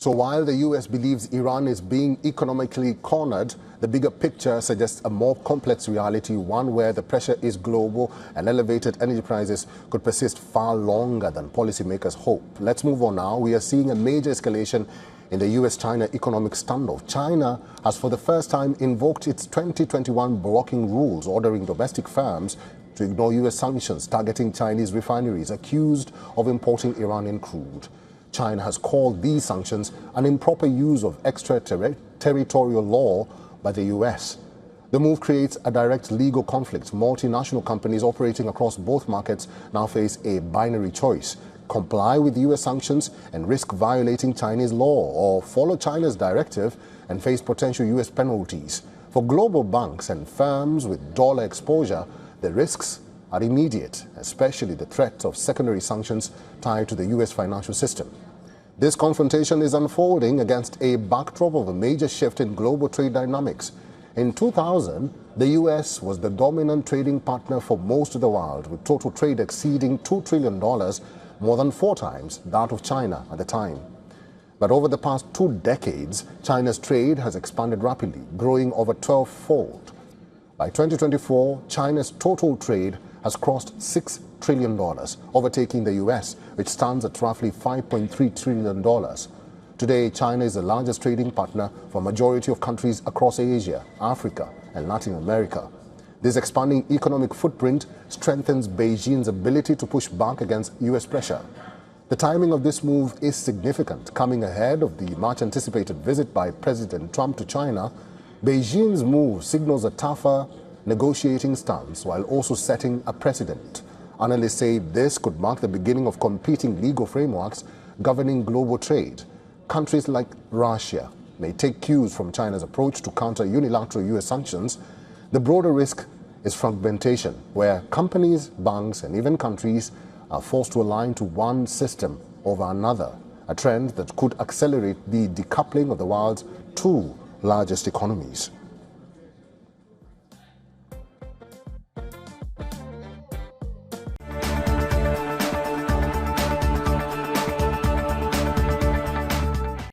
So while the US believes Iran is being economically cornered, the bigger picture suggests a more complex reality, one where the pressure is global and elevated energy prices could persist far longer than policymakers hope. Let's move on now. We are seeing a major escalation in the US-China economic standoff. China has for the first time invoked its 2021 blocking rules, ordering domestic firms to ignore US sanctions targeting Chinese refineries accused of importing Iranian crude. China has called these sanctions an improper use of extraterritorial law by the US. The move creates a direct legal conflict. Multinational companies operating across both markets now face a binary choice: comply with US sanctions and risk violating Chinese law, or follow China's directive and face potential US penalties. For global banks and firms with dollar exposure, the risks are immediate, especially the threat of secondary sanctions tied to the US financial system. This confrontation is unfolding against a backdrop of a major shift in global trade dynamics. In 2000, the US was the dominant trading partner for most of the world, with total trade exceeding $2 trillion, more than 4 times that of China at the time. But over the past 2 decades, China's trade has expanded rapidly, growing over 12-fold. By 2024, China's total trade has crossed $6 trillion, overtaking the US, which stands at roughly $5.3 trillion. Today, China is the largest trading partner for a majority of countries across Asia, Africa, and Latin America. This expanding economic footprint strengthens Beijing's ability to push back against US pressure. The timing of this move is significant, coming ahead of the much-anticipated visit by President Trump to China. Beijing's move signals a tougher negotiating stance while also setting a precedent. Analysts say this could mark the beginning of competing legal frameworks governing global trade. Countries like Russia may take cues from China's approach to counter unilateral US sanctions. The broader risk is fragmentation, where companies, banks, and even countries are forced to align to one system over another, a trend that could accelerate the decoupling of the world's 2 largest economies.